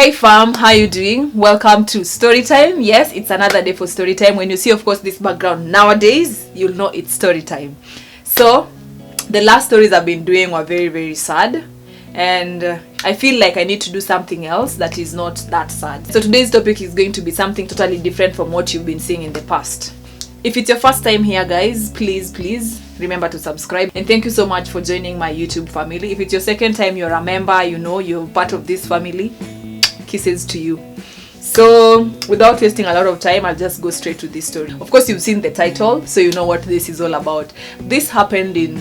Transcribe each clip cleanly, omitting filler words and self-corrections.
Hey fam, how you doing? Welcome to Storytime. Yes, it's another day for Storytime. When you see, of course, this background nowadays, you'll know it's Storytime. So, the last stories I've been doing were very, very sad. And I feel like I need to do something else that is not that sad. So today's topic is going to be something totally different from what you've been seeing in the past. If it's your first time here, guys, please remember to subscribe. And thank you so much for joining my YouTube family. If it's your second time, you're a member, you're part of this family. Kisses to you. So without wasting a lot of time, I'll just go straight to this story. Of course, you've seen the title, so you know what this is all about. This happened in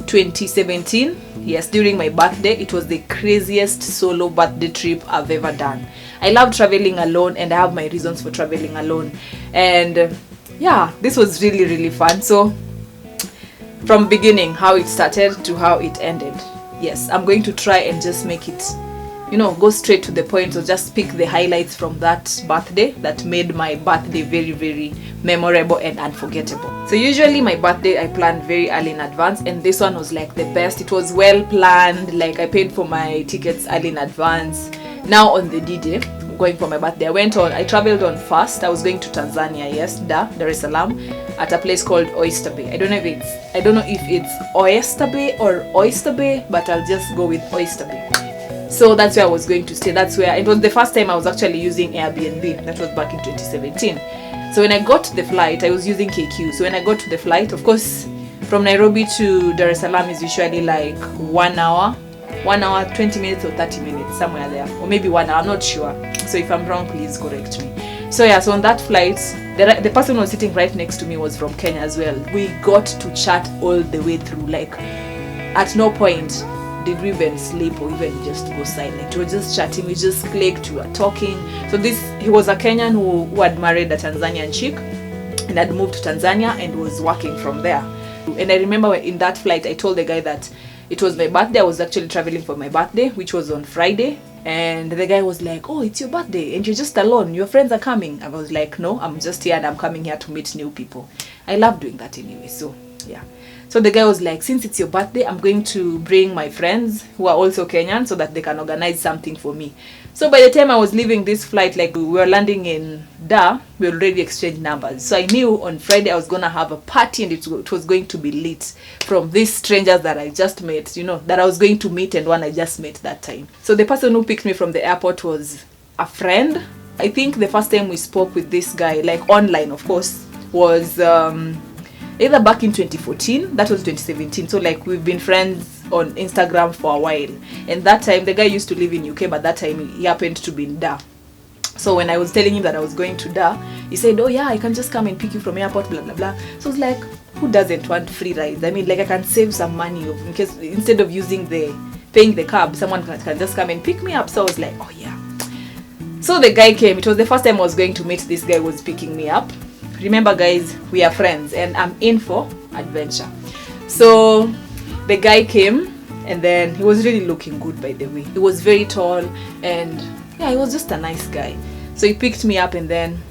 2017. Yes, during my birthday. It was the craziest solo birthday trip I've ever done. I love traveling alone, and I have my reasons for traveling alone. And yeah, this was really, really fun. So from beginning, how it started to how it ended. Yes, I'm going to try and just make it, go straight to the point. So just pick the highlights from that birthday that made my birthday very, very memorable and unforgettable. So usually my birthday I planned very early in advance, and this one was like the best. It was well planned. Like I paid for my tickets early in advance. Now on the D-Day, going for my birthday, I traveled on first. I was going to Tanzania, yes, Dar es Salaam, at a place called Oyster Bay. I don't know if it's Oyster Bay or Oyster Bay, but I'll just go with Oyster Bay. So that's where I was going to stay. It was the first time I was actually using Airbnb. That was back in 2017. So when I got to the flight, I was using KQ. So when I got to the flight, of course, from Nairobi to Dar es Salaam is usually like 1 hour, 20 minutes or 30 minutes, somewhere there, or maybe 1 hour, I'm not sure. So if I'm wrong, please correct me. So yeah, so on that flight, the person who was sitting right next to me was from Kenya as well. We got to chat all the way through. Like at no point did we even sleep or even just go silent. We were just chatting, we just clicked, we were talking. So he was a Kenyan who had married a Tanzanian chick and had moved to Tanzania and was working from there. And I remember in that flight, I told the guy that it was my birthday. I was actually traveling for my birthday, which was on Friday. And the guy was like, "Oh, it's your birthday and you're just alone. Your friends are coming." I was like, "No, I'm just here and I'm coming here to meet new people." I love doing that anyway. So yeah. So the guy was like, "Since it's your birthday, I'm going to bring my friends who are also Kenyan so that they can organize something for me." So by the time I was leaving this flight, like we were landing in Dar, we already exchanged numbers. So I knew on Friday I was going to have a party and it was going to be lit from these strangers that I just met, that I was going to meet and one I just met that time. So the person who picked me from the airport was a friend. I think the first time we spoke with this guy, like online of course, was either back in 2014, that was 2017. So like we've been friends on Instagram for a while. And that time the guy used to live in UK, but that time he happened to be in Dar. So when I was telling him that I was going to Dar, he said, "Oh yeah, I can just come and pick you from airport, blah blah blah." So I was like, who doesn't want free rides? I mean, like I can save some money in case instead of paying the cab, someone can just come and pick me up. So I was like, oh yeah. So the guy came. It was the first time I was going to meet this guy who was picking me up. Remember guys, we are friends and I'm in for adventure. So the guy came and then he was really looking good, by the way. He was very tall and yeah, he was just a nice guy. So he picked me up and then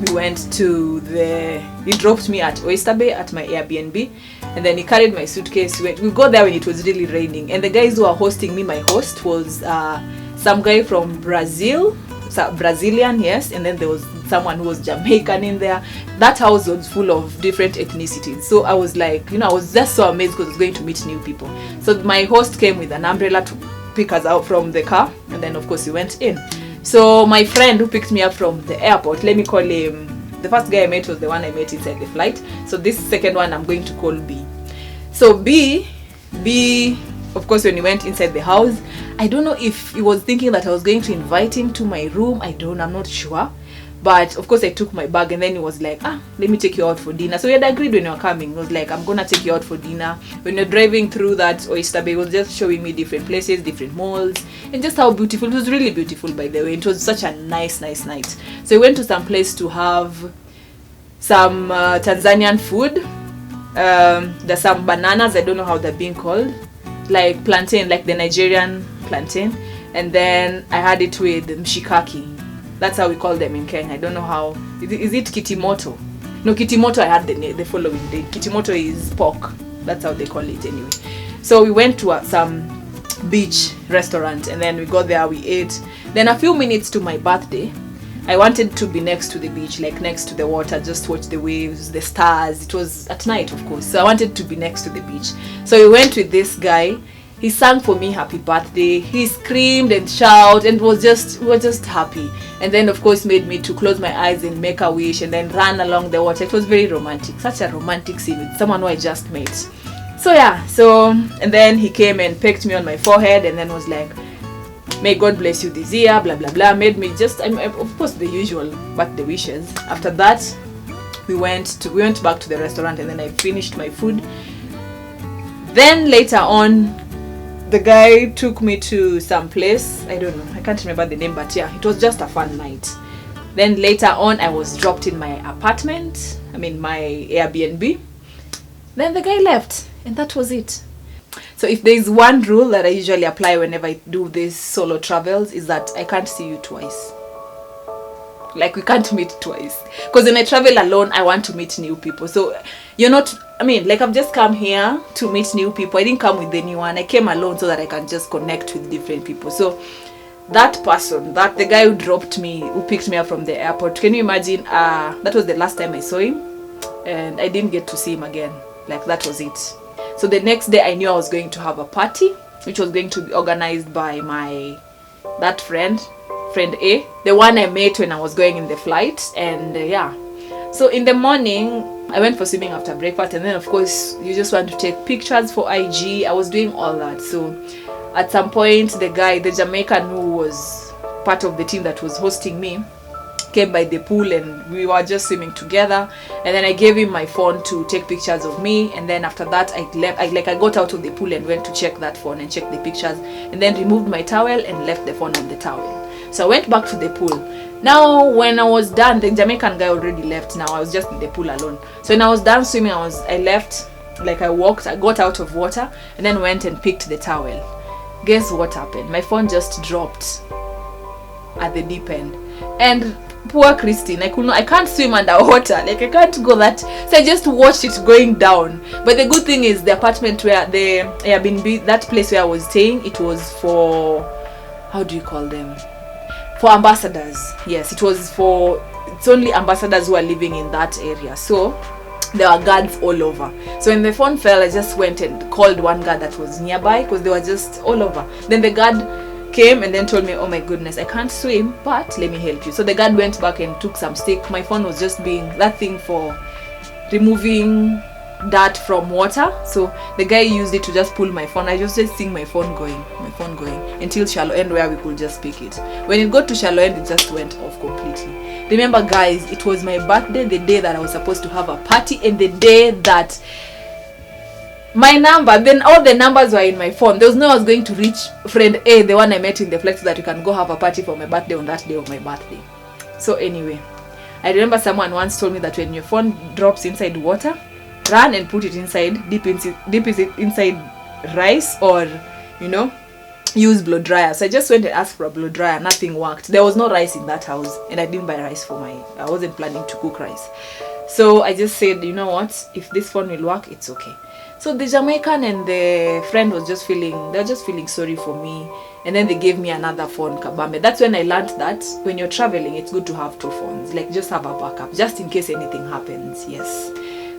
we went he dropped me at Oyster Bay at my Airbnb, and then he carried my suitcase. We got there when it was really raining, and the guys who were hosting me, my host was some guy from Brazilian, yes, and then there was someone who was Jamaican in there. That house was full of different ethnicities. So I was like, I was just so amazed because I was going to meet new people. So my host came with an umbrella to pick us out from the car, and then of course we went in. So my friend who picked me up from the airport, let me call him, the first guy I met was the one I met inside the flight. So this second one I'm going to call B. So B, of course, when we went inside the house, I don't know if he was thinking that I was going to invite him to my room. I'm not sure. But of course I took my bag and then he was like, let me take you out for dinner. So we had agreed when you were coming. He was like, I'm gonna take you out for dinner. When you're driving through that Oyster Bay, he was just showing me different places, different malls, and just how beautiful. It was really beautiful, by the way. It was such a nice night. So we went to some place to have some Tanzanian food. There's some bananas, I don't know how they're being called, like plantain, like the Nigerian plantain. And then I had it with mshikaki. That's how we call them in Kenya. I don't know how. Is it kitimoto? No, kitimoto I had the following day. Kitimoto is pork. That's how they call it anyway. So we went to some beach restaurant, and then we got there, we ate, Then a few minutes to my birthday, I wanted to be next to the beach, like next to the water, just watch the waves, the stars. It was at night, of course, so I wanted to be next to the beach. So we went with this guy. He sang for me happy birthday. He screamed and shouted and we were just happy. And then of course made me to close my eyes and make a wish and then run along the water. It was very romantic, such a romantic scene with someone who I just met. So yeah, and then he came and pecked me on my forehead and then was like, may God bless you this year, blah blah blah. Made me just, of course, the usual birthday wishes. After that, we went back to the restaurant and then I finished my food. Then later on, the guy took me to some place, I don't know, I can't remember the name, but yeah, it was just a fun night. Then later on, I was dropped in my apartment, my Airbnb. Then the guy left and that was it. So if there is one rule that I usually apply whenever I do these solo travels, is that I can't see you twice. Like, we can't meet twice. Because when I travel alone, I want to meet new people. So you're not, I've just come here to meet new people. I didn't come with anyone. I came alone so that I can just connect with different people. So that person, the guy who dropped me, who picked me up from the airport, can you imagine? That was the last time I saw him. And I didn't get to see him again. Like, that was it. So the next day I knew I was going to have a party, which was going to be organized by that friend A, the one I met when I was going in the flight. And yeah, so in the morning I went for swimming after breakfast, and then of course you just want to take pictures for IG. I was doing all that. So at some point the Jamaican who was part of the team that was hosting me came by the pool and we were just swimming together, and then I gave him my phone to take pictures of me. And then after that I got out of the pool and went to check that phone and check the pictures, and then removed my towel and left the phone on the towel. So I went back to the pool. Now when I was done, the Jamaican guy already left. Now I was just in the pool alone. So when I was done swimming, I left, I got out of water and then went and picked the towel. Guess what happened? My phone just dropped at the deep end. And poor Christine, I can't swim underwater. I can't go that. So I just watched it going down. But the good thing is the apartment where the Airbnb, that place where I was staying, it was for, how do you call them? For ambassadors. Yes, it's only ambassadors who are living in that area. So there were guards all over. So when the phone fell, I just went and called one guard that was nearby because they were just all over. Then the guard came and then told me, oh my goodness, I can't swim, but let me help you. So the guard went back and took some stick. My phone was just being that thing for removing dirt from water. So the guy used it to just pull my phone. I just seeing my phone going until shallow end where we could just pick it. When it got to shallow end, it just went off completely. Remember guys, it was my birthday, the day that I was supposed to have a party, and the day that my number, then all the numbers were in my phone. There was no I was going to reach friend A, the one I met in the flight, so that you can go have a party for my birthday on that day of my birthday. So anyway, I remember someone once told me that when your phone drops inside water, run and put it inside, dip it inside rice, or use blow dryer. So I just went and asked for a blow dryer. Nothing worked. There was no rice in that house, and I didn't buy rice I wasn't planning to cook rice. So I just said, you know what, if this phone will work, it's okay. So the Jamaican and the friend they were just feeling sorry for me, and then they gave me another phone, kabambe. That's when I learned that when you're traveling, it's good to have two phones. Like, just have a backup, just in case anything happens. Yes.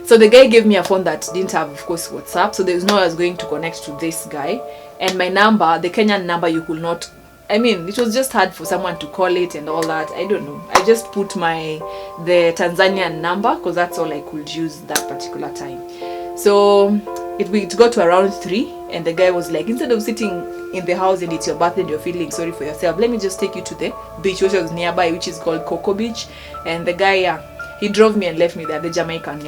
So the guy gave me a phone that didn't have, of course, WhatsApp. So there was no way I was going to connect to this guy. And my number, the Kenyan number, you could not, it was just hard for someone to call it and all that. I don't know. I just put the Tanzanian number because that's all I could use that particular time. So it got to around 3, and the guy was like, instead of sitting in the house and it's your birthday and you're feeling sorry for yourself, let me just take you to the beach, which was nearby, which is called Coco Beach. And the guy, he drove me and left me there, the Jamaican,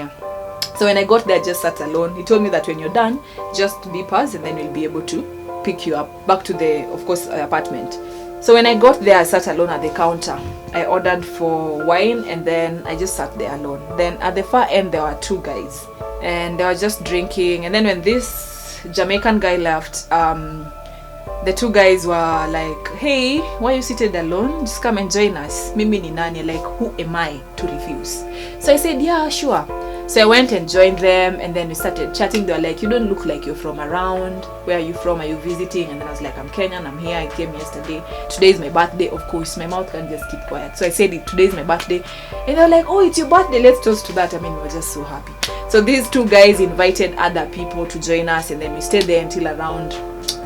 So when I got there, I just sat alone. He told me that when you're done, just beep us and then we'll be able to pick you up back to the, of course, apartment. So when I got there, I sat alone at the counter. I ordered for wine and then I just sat there alone. Then at the far end, there were 2 guys and they were just drinking. And then when this Jamaican guy left, the 2 guys were like, hey, why are you seated alone? Just come and join us. Mimi ni nani? Like, who am I to refuse? So I said, yeah, sure. So I went and joined them, and then we started chatting. They were like, you don't look like you're from around. Where are you from? Are you visiting? And then I was like, I'm Kenyan, I'm here, I came yesterday. Today is my birthday. Of course, my mouth can't just keep quiet. So I said, today is my birthday. And they were like, oh, it's your birthday, let's toast to that. I mean, we were just so happy. So these two guys invited other people to join us, and then we stayed there until around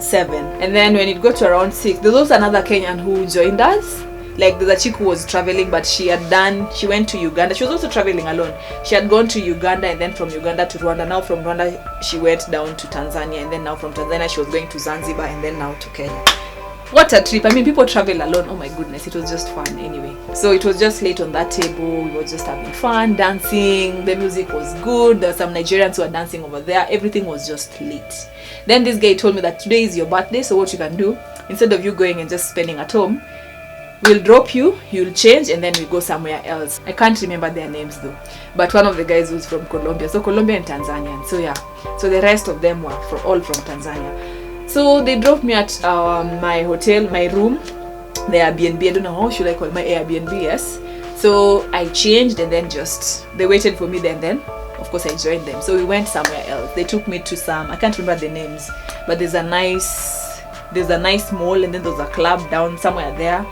7. And then when it got to around 6, there was another Kenyan who joined us. Like, there's a chick who was traveling, but she went to Uganda. She was also traveling alone. She had gone to Uganda, and then from Uganda to Rwanda. Now from Rwanda she went down to Tanzania, and then now from Tanzania she was going to Zanzibar, and then now to Kenya. What a trip. I mean, people travel alone. Oh my goodness, it was just fun anyway. So it was just late on that table. We were just having fun, dancing. The music was good. There were some Nigerians who were dancing over there. Everything was just lit. Then this guy told me that today is your birthday, so what you can do, instead of you going and just spending at home, we'll drop you, you'll change, and then we go somewhere else. I can't remember their names though, but one of the guys was from Colombia, so Colombia and Tanzania. So yeah, so the rest of them were all from Tanzania. So they dropped me at my hotel, my room, the Airbnb. I don't know how should I call it, my Airbnb. Yes. So I changed, and then they waited for me there, and then of course I joined them. So we went somewhere else. They took me to I can't remember the names, but there's a nice mall, and then there's a club down somewhere there.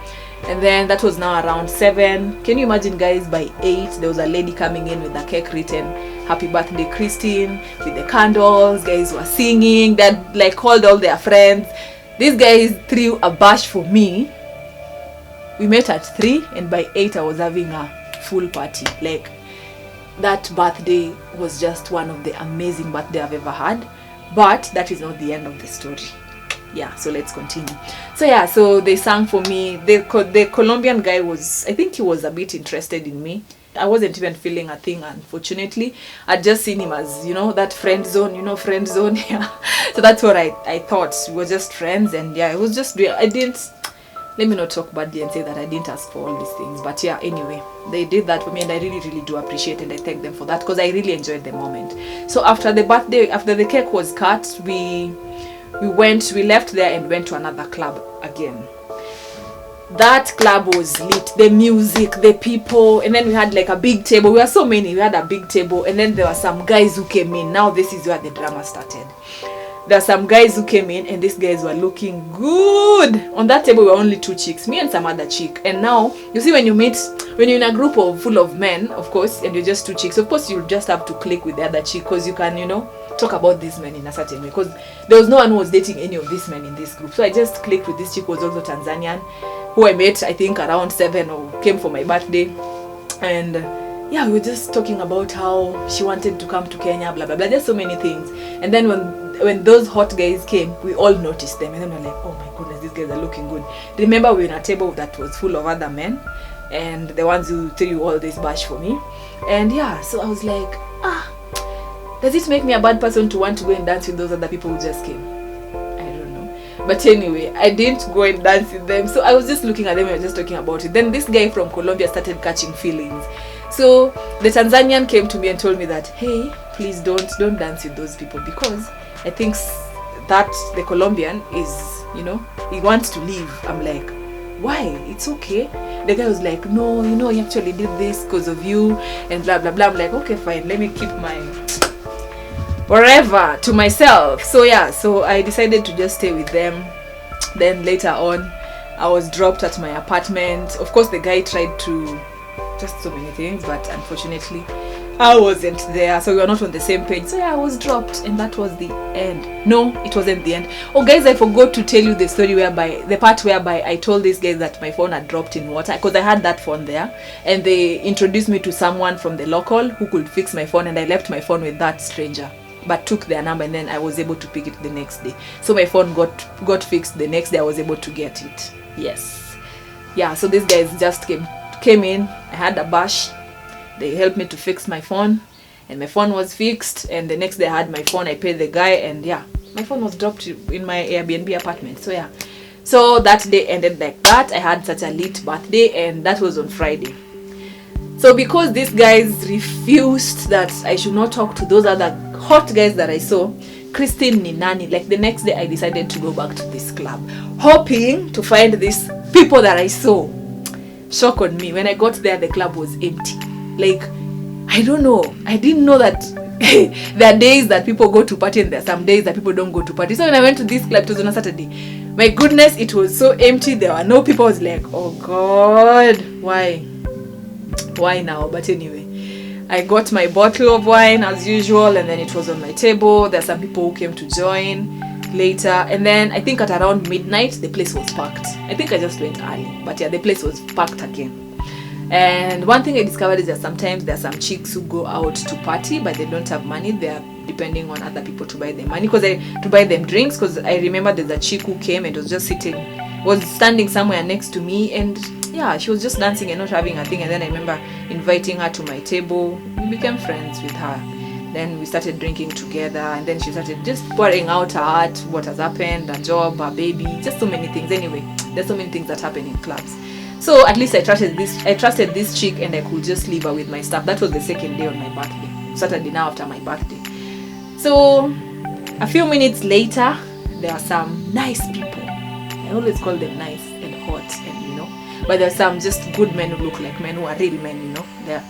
And then that was now around 7. Can you imagine, guys? By 8 there was a lady coming in with a cake written happy birthday Christine, with the candles. Guys were singing. That like called all their friends. These guys threw a bash for me. We met at 3, and by 8 I was having a full party. Like, that birthday was just one of the amazing birthday I've ever had. But that is not the end of the story. Yeah, so let's continue. So yeah, so they sang for me. The Colombian guy I think he was a bit interested in me. I wasn't even feeling a thing, unfortunately. I'd just seen him as, that friend zone, yeah. So that's what I thought. We were just friends, and yeah, it was just, let me not talk badly and say that I didn't ask for all these things. But yeah, anyway, they did that for me, and I really, really do appreciate it, and I thank them for that, because I really enjoyed the moment. So after the birthday, after the cake was cut, we left there and went to another club again. That club was lit. The music, the people, and then we had like a big table. We were so many. We had a big table, and then there were some guys who came in. Now this is where the drama started. There are some guys who came in, and these guys were looking good. On that table were only 2 chicks, me and some other chick. And now you see, when you're in a group full of men, of course, and you're just 2 chicks, of course you just have to click with the other chick, because you can talk about these men in a certain way, because there was no one who was dating any of these men in this group. So I just clicked with this chick who was also Tanzanian, who I met I think around 7, or came for my birthday. And yeah, we were just talking about how she wanted to come to Kenya, blah blah blah. There's so many things. And then when those hot guys came, we all noticed them, and then we're like, oh my goodness, these guys are looking good. Remember, we were in a table that was full of other men, and the ones who threw all this bash for me. And yeah, so I was like, does it make me a bad person to want to go and dance with those other people who just came? I don't know. But anyway, I didn't go and dance with them. So I was just looking at them and we were just talking about it. Then this guy from Colombia started catching feelings. So the Tanzanian came to me and told me that, hey, please don't dance with those people, because I think that the Colombian is, he wants to leave. I'm like, why? It's okay. The guy was like, no, he actually did this because of you, and blah blah blah. I'm like, okay, fine, let me keep my whatever to myself. So yeah, so I decided to just stay with them. Then later on, I was dropped at my apartment. Of course, the guy tried to just so many things, but unfortunately I wasn't there, so we were not on the same page. So yeah, I was dropped, and that was the end. No, it wasn't the end. Oh guys, I forgot to tell you the story the part whereby I told these guys that my phone had dropped in water, because I had that phone there, and they introduced me to someone from the local who could fix my phone, and I left my phone with that stranger, but took their number, and then I was able to pick it the next day. So my phone got fixed the next day. I was able to get it. Yes. Yeah, so these guys just came in. I had a bash. They helped me to fix my phone, and my phone was fixed. And the next day I had my phone. I paid the guy, and yeah, my phone was dropped in my Airbnb apartment. So yeah, so that day ended like that. I had such a lit birthday, and that was on Friday. So because these guys refused that I should not talk to those other hot guys that I saw, Christine Ninani, like the next day I decided to go back to this club, hoping to find these people that I saw. Shock on me. When I got there, the club was empty. Like, I don't know. I didn't know that there are days that people go to party and there are some days that people don't go to party. So when I went to this club, it was on a Saturday. My goodness, it was so empty. There were no people. I was like, oh God, why? Why now? But anyway, I got my bottle of wine as usual, and then it was on my table. There are some people who came to join later, and then I think at around midnight the place was packed. I think I just went early, but yeah, the place was packed again. And one thing I discovered is that sometimes there are some chicks who go out to party but they don't have money. They are depending on other people to buy them money, to buy them drinks, because I remember there's a chick who came and was just was standing somewhere next to me, and yeah, she was just dancing and not having a thing. And then I remember inviting her to my table. We became friends with her. Then we started drinking together, and then she started just pouring out her heart, what has happened, her job, her baby, just so many things. Anyway, there's so many things that happen in clubs. So at least I trusted this chick, and I could just leave her with my stuff. That was the second day on my birthday, Saturday now after my birthday. So a few minutes later, there are some nice people. I always call them nice and hot, and but there are some just good men who look like men, who are real men, They're,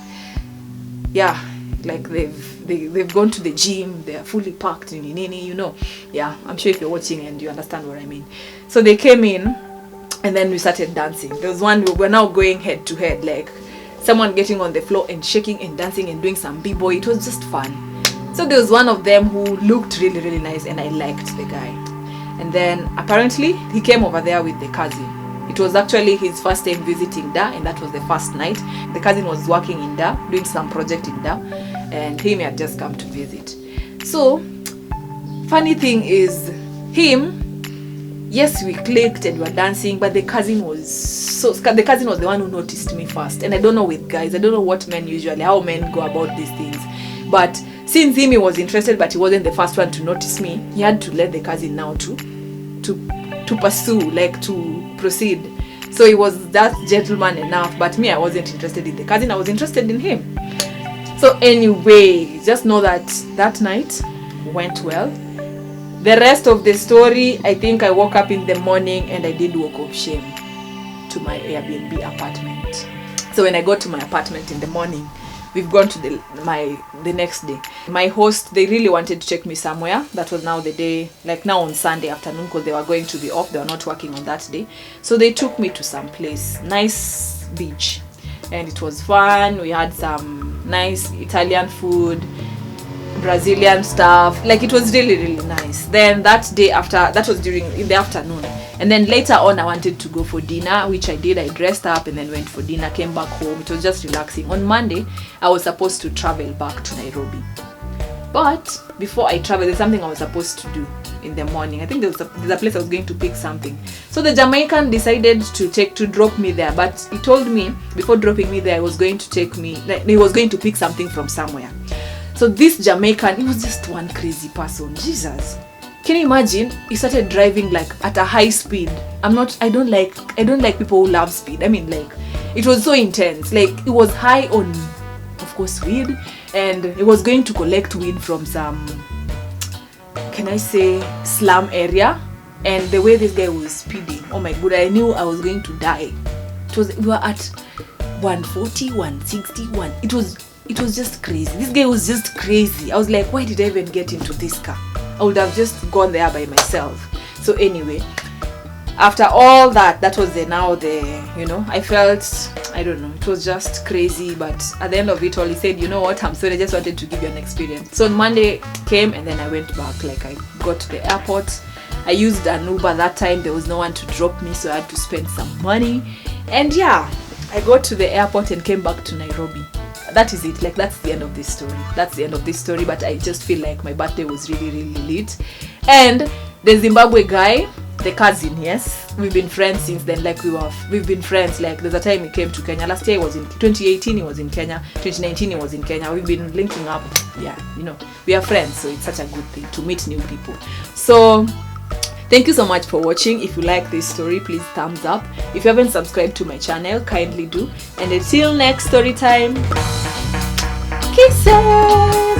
yeah, like they've gone to the gym, they're fully packed, Yeah, I'm sure if you're watching and you understand what I mean. So they came in, and then we started dancing. There was one, we were now going head to head, like someone getting on the floor and shaking and dancing and doing some b-boy. It was just fun. So there was one of them who looked really, really nice, and I liked the guy. And then apparently he came over there with the cousin. It was actually his first time visiting Da, and that was the first night. The cousin was working in Da, doing some project in Da, and him had just come to visit. So funny thing is, yes, we clicked and we were dancing, but the cousin was the one who noticed me first. And I don't know with guys, I don't know what men usually, how men go about these things. But since he was interested, but he wasn't the first one to notice me, he had to let the cousin now to pursue, like to proceed. So he was that gentleman enough, but me, I wasn't interested in the cousin, I was interested in him. So anyway, just know that night went well. The rest of the story, I think I woke up in the morning and I did walk of shame to my Airbnb apartment. So when I got to my apartment in the morning, we've gone to the next day. My host, they really wanted to take me somewhere. That was now the day, like now on Sunday afternoon, because they were going to be off. They were not working on that day. So they took me to some place, nice beach. And it was fun. We had some nice Italian food, Brazilian stuff. Like it was really, really nice. Then that day after, that was in the afternoon. And then later on I wanted to go for dinner, which I did. I dressed up and then went for dinner, came back home. It was just relaxing. On Monday, I was supposed to travel back to Nairobi. But before I traveled, there's something I was supposed to do in the morning. I think there's a place I was going to pick something. So the Jamaican decided to drop me there. But he told me before dropping me there, he was going to pick something from somewhere. So this Jamaican, he was just one crazy person. Jesus. Can you imagine? He started driving like at a high speed. I don't like people who love speed. I mean, like, it was so intense. Like, it was high on, of course, weed, and he was going to collect weed from some, can I say, slum area. And the way this guy was speeding, oh my god, I knew I was going to die. We were at 140, 161. It was just crazy. This guy was just crazy. I was like, why did I even get into this car? I would have just gone there by myself. So anyway, after all that was I felt, I don't know, it was just crazy. But at the end of it all, he said, you know what, I'm sorry, I just wanted to give you an experience. So on Monday came, and then I went back. Like, I got to the airport. I used an Uber that time. There was no one to drop me, so I had to spend some money. And yeah, I got to the airport and came back to Nairobi. That is it. Like, that's the end of this story. But I just feel like my birthday was really, really lit. And the Zimbabwe guy, the cousin, yes, we've been friends since then. Like, we've been friends. Like, there's a time he came to Kenya. Last year, 2018 he was in Kenya. 2019 he was in Kenya. We've been linking up. Yeah, we are friends, so it's such a good thing to meet new people. So thank you so much for watching. If you like this story, please thumbs up. If you haven't subscribed to my channel, kindly do. And until next story time, kisses.